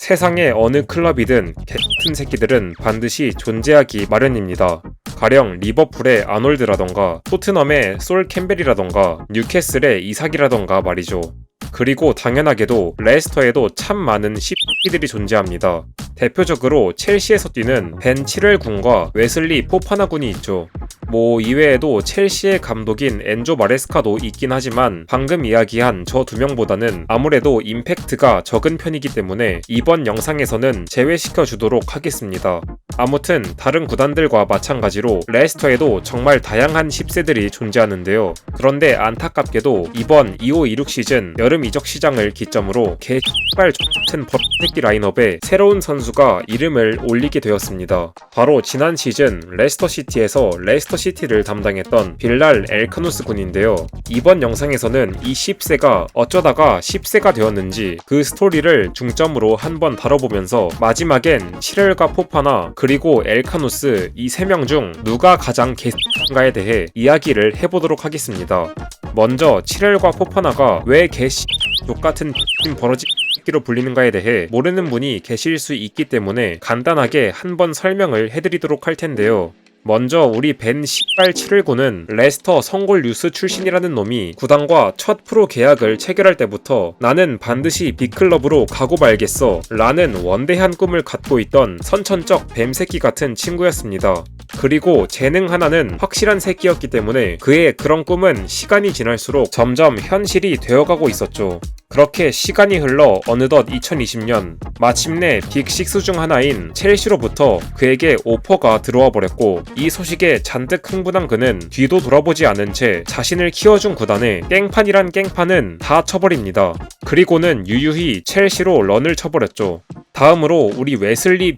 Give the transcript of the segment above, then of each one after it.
세상의 어느 클럽이든 개같은 새끼들은 반드시 존재하기 마련입니다. 가령 리버풀의 아놀드라던가 토트넘의 솔 캠벨이라던가 뉴캐슬의 이삭이라던가 말이죠. 그리고 당연하게도 레스터에도 참 많은 X들이 존재합니다. 대표적으로 첼시에서 뛰는 벤 치렐 군과 웨슬리 포파나 군이 있죠. 이외에도 첼시의 감독인 엔조 마레스카도 있긴 하지만 방금 이야기한 저 두 명보다는 아무래도 임팩트가 적은 편이기 때문에 이번 영상에서는 제외시켜 주도록 하겠습니다. 아무튼 다른 구단들과 마찬가지로 레스터에도 정말 다양한 10세들이 존재하는데요. 그런데 안타깝게도 이번 25-26 시즌 여름 이적 시장을 기점으로 개X발 X같은 버새끼 라인업에 새로운 선수가 이름을 올리게 되었습니다. 바로 지난 시즌 레스터시티에서 레스터시티를 담당했던 빌랄 엘카누스 군인데요. 이번 영상에서는 이 10세가 어쩌다가 10세가 되었는지 그 스토리를 중점으로 한번 다뤄보면서 마지막엔 치렐과 포파나 그리고 엘카누스 이 3명 중 누가 가장 개X인가에 대해 이야기를 해보도록 하겠습니다. 먼저 치렐과 포파나가 왜 똑같은 버러지 로 불리는가에 대해 모르는 분이 계실 수 있기 때문에 간단하게 한번 설명을 해드리도록 할 텐데요. 먼저 우리 벤 치렐군은 레스터 성골 유스 출신이라는 놈이 구단과 첫 프로 계약을 체결할 때부터 나는 반드시 빅클럽으로 가고 말겠어 라는 원대한 꿈을 갖고 있던 선천적 뱀새끼 같은 친구였습니다. 그리고 재능 하나는 확실한 새끼였기 때문에 그의 그런 꿈은 시간이 지날수록 점점 현실이 되어가고 있었죠. 그렇게 시간이 흘러 어느덧 2020년 마침내 빅6 중 하나인 첼시로부터 그에게 오퍼가 들어와 버렸고 이 소식에 잔뜩 흥분한 그는 뒤도 돌아보지 않은 채 자신을 키워준 구단에 깽판이란 깽판은 다 쳐버립니다. 그리고는 유유히 첼시로 런을 쳐버렸죠. 다음으로 우리 웨슬리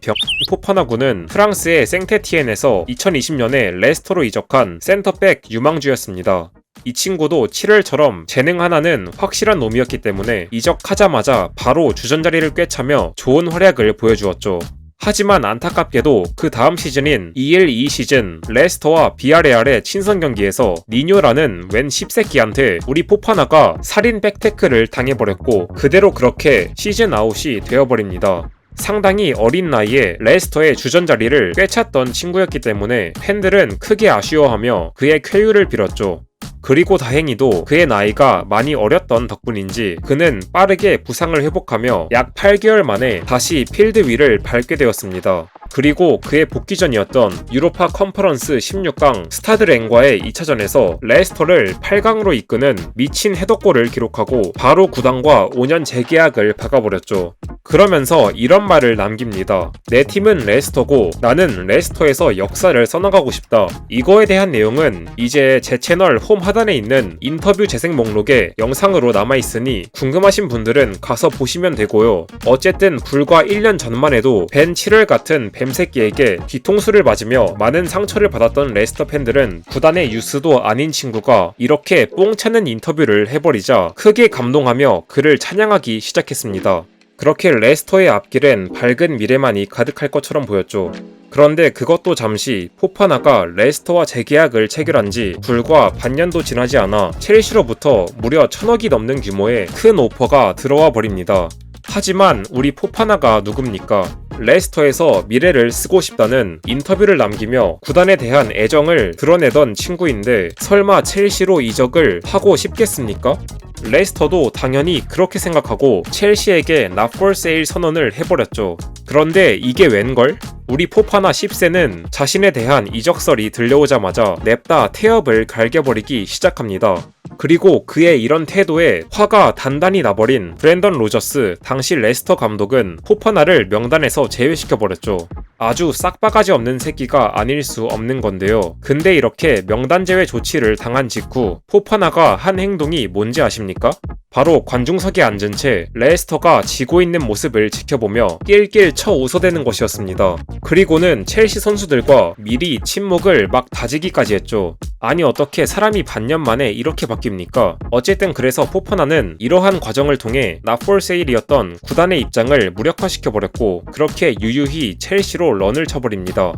포파나군은 프랑스의 생테티엔에서 2020년에 레스터로 이적한 센터백 유망주였습니다. 이 친구도 치렐처럼 재능 하나는 확실한 놈이었기 때문에 이적하자마자 바로 주전자리를 꿰차며 좋은 활약을 보여주었죠. 하지만 안타깝게도 그 다음 시즌인 21-22 시즌 레스터와 비아레알의 친선 경기에서 니뇨라는 웬 10세끼한테 우리 포파나가 살인 백태클을 당해버렸고 그대로 그렇게 시즌 아웃이 되어버립니다. 상당히 어린 나이에 레스터의 주전자리를 꿰찼던 친구였기 때문에 팬들은 크게 아쉬워하며 그의 쾌유를 빌었죠. 그리고 다행히도 그의 나이가 많이 어렸던 덕분인지 그는 빠르게 부상을 회복하며 약 8개월 만에 다시 필드 위를 밟게 되었습니다. 그리고 그의 복귀전이었던 유로파 컨퍼런스 16강 스타드랭과의 2차전에서 레스터를 8강으로 이끄는 미친 헤더골을 기록하고 바로 구단과 5년 재계약을 박아버렸죠. 그러면서 이런 말을 남깁니다. 내 팀은 레스터고 나는 레스터에서 역사를 써나가고 싶다. 이거에 대한 내용은 이제 제 채널 홈 하단에 있는 인터뷰 재생 목록에 영상으로 남아있으니 궁금하신 분들은 가서 보시면 되고요. 어쨌든 불과 1년 전만 해도 벤 치렐 같은 뱀새끼에게 뒤통수를 맞으며 많은 상처를 받았던 레스터 팬들은 구단의 유스도 아닌 친구가 이렇게 뽕차는 인터뷰를 해버리자 크게 감동하며 그를 찬양하기 시작했습니다. 그렇게 레스터의 앞길엔 밝은 미래만이 가득할 것처럼 보였죠. 그런데 그것도 잠시 포파나가 레스터와 재계약을 체결한 지 불과 반년도 지나지 않아 첼시로부터 무려 1,000억이 넘는 규모의 큰 오퍼가 들어와 버립니다. 하지만 우리 포파나가 누굽니까? 레스터에서 미래를 쓰고 싶다는 인터뷰를 남기며 구단에 대한 애정을 드러내던 친구인데 설마 첼시로 이적을 하고 싶겠습니까? 레스터도 당연히 그렇게 생각하고 첼시에게 not for sale 선언을 해버렸죠. 그런데 이게 웬걸? 우리 포파나 10세는 자신에 대한 이적설이 들려오자마자 냅다 태엽을 갈겨버리기 시작합니다. 그리고 그의 이런 태도에 화가 단단히 나버린 브랜던 로저스 당시 레스터 감독은 포파나를 명단에서 제외시켜버렸죠. 아주 싹바가지 없는 새끼가 아닐 수 없는 건데요. 근데 이렇게 명단 제외 조치를 당한 직후 포파나가 한 행동이 뭔지 아십니까? 바로 관중석에 앉은 채 레스터가 지고 있는 모습을 지켜보며 낄낄 쳐 웃어대는 것이었습니다. 그리고는 첼시 선수들과 미리 침묵을 막 다지기까지 했죠. 아니 어떻게 사람이 반년 만에 이렇게 바뀝니까? 어쨌든 그래서 포파나는 이러한 과정을 통해 not for sale이었던 구단의 입장을 무력화시켜버렸고 그렇게 유유히 첼시로 런을 쳐버립니다.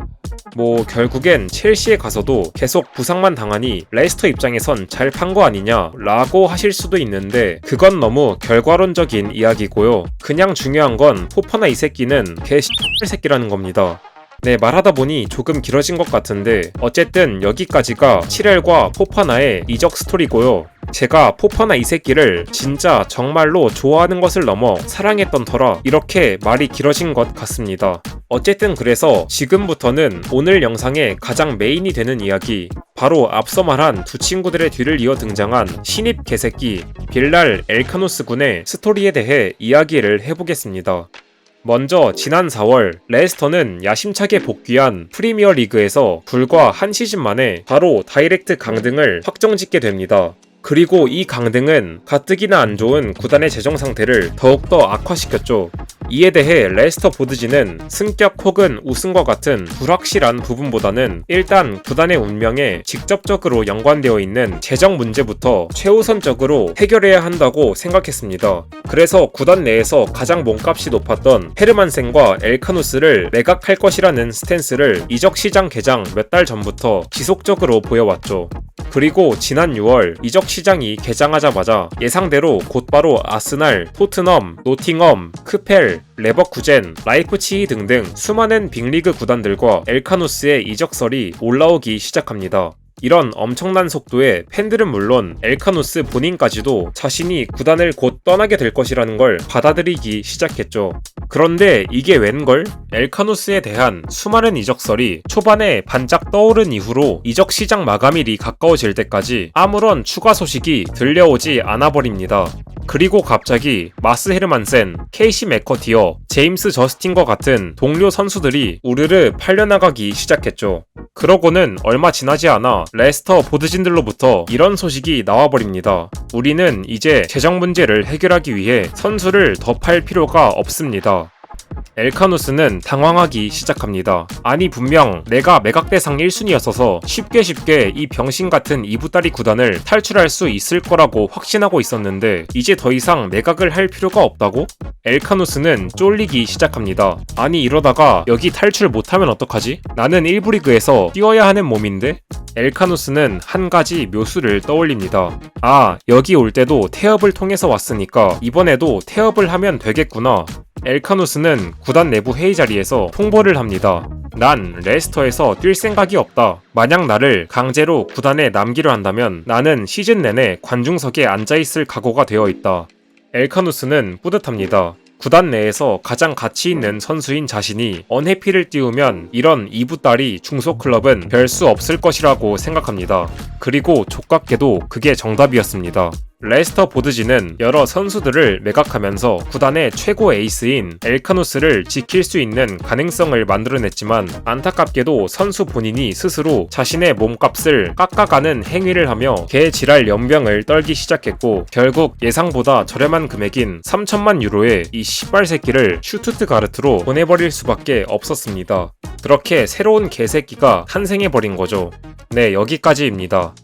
결국엔 첼시에 가서도 계속 부상만 당하니 레스터 입장에선 잘 판 거 아니냐 라고 하실 수도 있는데 그건 너무 결과론적인 이야기고요. 그냥 중요한 건 포파나 이 새끼는 개 새끼라는 겁니다. 네, 말하다 보니 조금 길어진 것 같은데 어쨌든 여기까지가 7L과 포파나의 이적 스토리고요. 제가 포파나 이 새끼를 진짜 정말로 좋아하는 것을 넘어 사랑했던 터라 이렇게 말이 길어진 것 같습니다. 어쨌든 그래서 지금부터는 오늘 영상의 가장 메인이 되는 이야기, 바로 앞서 말한 두 친구들의 뒤를 이어 등장한 신입 개새끼 빌랄 엘카노스 군의 스토리에 대해 이야기를 해보겠습니다. 먼저 지난 4월 레스터는 야심차게 복귀한 프리미어 리그에서 불과 한 시즌 만에 바로 다이렉트 강등을 확정짓게 됩니다. 그리고 이 강등은 가뜩이나 안 좋은 구단의 재정 상태를 더욱더 악화시켰죠. 이에 대해 레스터 보드지는 승격 혹은 우승과 같은 불확실한 부분보다는 일단 구단의 운명에 직접적으로 연관되어 있는 재정 문제부터 최우선적으로 해결해야 한다고 생각했습니다. 그래서 구단 내에서 가장 몸값이 높았던 헤르만센과 엘카누스를 매각할 것이라는 스탠스를 이적 시장 개장 몇 달 전부터 지속적으로 보여왔죠. 그리고 지난 6월 이적 시장이 개장하자마자 예상대로 곧바로 아스날, 토트넘, 노팅엄, 크펠, 레버쿠젠, 라이프치히 등등 수많은 빅리그 구단들과 엘카누스의 이적설이 올라오기 시작합니다. 이런 엄청난 속도에 팬들은 물론 엘카누스 본인까지도 자신이 구단을 곧 떠나게 될 것이라는 걸 받아들이기 시작했죠. 그런데 이게 웬걸? 엘카누스에 대한 수많은 이적설이 초반에 반짝 떠오른 이후로 이적 시장 마감일이 가까워질 때까지 아무런 추가 소식이 들려오지 않아버립니다. 그리고 갑자기 마스 헤르만센, 케이시 맥커티어, 제임스 저스틴과 같은 동료 선수들이 우르르 팔려나가기 시작했죠. 그러고는 얼마 지나지 않아 레스터 보드진들로부터 이런 소식이 나와버립니다. 우리는 이제 재정 문제를 해결하기 위해 선수를 더 팔 필요가 없습니다. 엘카누스는 당황하기 시작합니다. 아니 분명 내가 매각 대상 1순위였어서 쉽게 이 병신같은 이부따리 구단을 탈출할 수 있을 거라고 확신하고 있었는데 이제 더 이상 매각을 할 필요가 없다고? 엘카누스는 쫄리기 시작합니다. 아니 이러다가 여기 탈출 못하면 어떡하지? 나는 1부 리그에서 뛰어야 하는 몸인데? 엘카누스는 한 가지 묘수를 떠올립니다. 아, 여기 올 때도 태업을 통해서 왔으니까 이번에도 태업을 하면 되겠구나. 엘카누스는 구단 내부 회의 자리에서 통보를 합니다. 난 레스터에서 뛸 생각이 없다. 만약 나를 강제로 구단에 남기려 한다면 나는 시즌 내내 관중석에 앉아있을 각오가 되어 있다. 엘카누스는 뿌듯합니다. 구단 내에서 가장 가치 있는 선수인 자신이 언해피를 띄우면 이런 2부 딸이 중소클럽은 별 수 없을 것이라고 생각합니다. 그리고 족같게도 그게 정답이었습니다. 레스터 보드지는 여러 선수들을 매각하면서 구단의 최고 에이스인 엘카누스를 지킬 수 있는 가능성을 만들어냈지만 안타깝게도 선수 본인이 스스로 자신의 몸값을 깎아가는 행위를 하며 개지랄 연병을 떨기 시작했고 결국 예상보다 저렴한 금액인 3천만 유로에 이 씨발 새끼를 슈투트가르트로 보내버릴 수밖에 없었습니다. 그렇게 새로운 개새끼가 탄생해버린 거죠. 네, 여기까지입니다.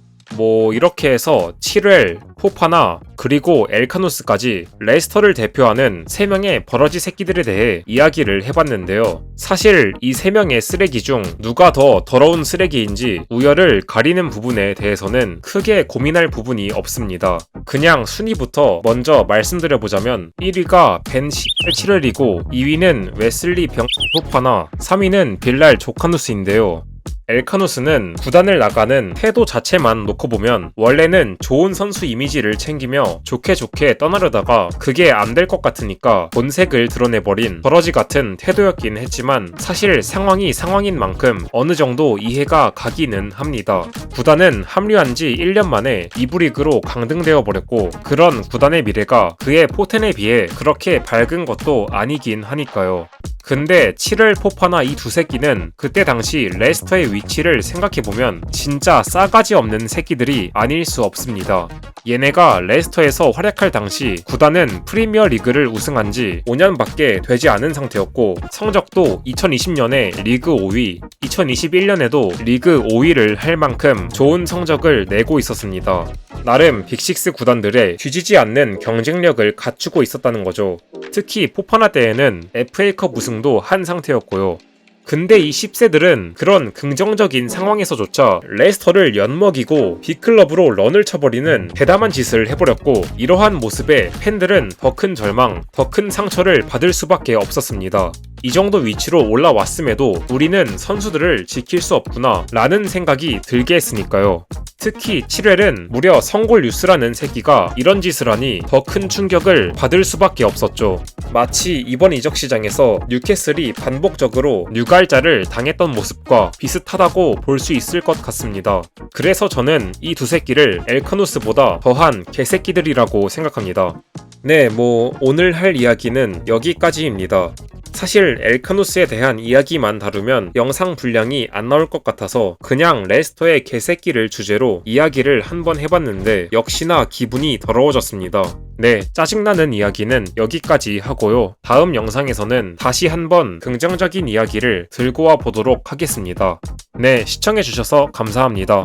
이렇게 해서 7웰, 포파나, 그리고 엘카누스까지 레스터를 대표하는 3명의 버러지 새끼들에 대해 이야기를 해봤는데요. 사실 이 3명의 쓰레기 중 누가 더 더러운 쓰레기인지 우열을 가리는 부분에 대해서는 크게 고민할 부분이 없습니다. 그냥 순위부터 먼저 말씀드려보자면 1위가 벤 7웰이고 2위는 웨슬리 병 포파나, 3위는 빌랄 조카누스인데요. 엘카누스는 구단을 나가는 태도 자체만 놓고 보면 원래는 좋은 선수 이미지를 챙기며 좋게 떠나려다가 그게 안 될 것 같으니까 본색을 드러내버린 버러지 같은 태도였긴 했지만 사실 상황이 상황인 만큼 어느 정도 이해가 가기는 합니다. 구단은 합류한 지 1년 만에 2부 리그로 강등되어 버렸고 그런 구단의 미래가 그의 포텐에 비해 그렇게 밝은 것도 아니긴 하니까요. 근데 7월 포파나 이 두 새끼는 그때 당시 레스터의 위치를 생각해보면 진짜 싸가지 없는 새끼들이 아닐 수 없습니다. 얘네가 레스터에서 활약할 당시 구단은 프리미어 리그를 우승한 지 5년밖에 되지 않은 상태였고 성적도 2020년에 리그 5위, 2021년에도 리그 5위를 할 만큼 좋은 성적을 내고 있었습니다. 나름 빅식스 구단들의 뒤지지 않는 경쟁력을 갖추고 있었다는 거죠. 특히 포파나 때에는 FA컵 우승도 한 상태였고요. 근데 이 10세들은 그런 긍정적인 상황에서조차 레스터를 엿먹이고 빅클럽으로 런을 쳐버리는 대담한 짓을 해버렸고, 이러한 모습에 팬들은 더 큰 절망, 더 큰 상처를 받을 수밖에 없었습니다. 이 정도 위치로 올라왔음에도 우리는 선수들을 지킬 수 없구나 라는 생각이 들게 했으니까요. 특히 7회는 무려 성골 뉴스라는 새끼가 이런 짓을 하니 더 큰 충격을 받을 수밖에 없었죠. 마치 이번 이적 시장에서 뉴캐슬이 반복적으로 뉴갈자를 당했던 모습과 비슷하다고 볼 수 있을 것 같습니다. 그래서 저는 이 두 새끼를 엘카누스보다 더한 개새끼들이라고 생각합니다. 네, 오늘 할 이야기는 여기까지입니다. 사실 엘카누스에 대한 이야기만 다루면 영상 분량이 안 나올 것 같아서 그냥 레스터의 개새끼를 주제로 이야기를 한번 해봤는데 역시나 기분이 더러워졌습니다. 네, 짜증나는 이야기는 여기까지 하고요. 다음 영상에서는 다시 한번 긍정적인 이야기를 들고 와 보도록 하겠습니다. 네, 시청해주셔서 감사합니다.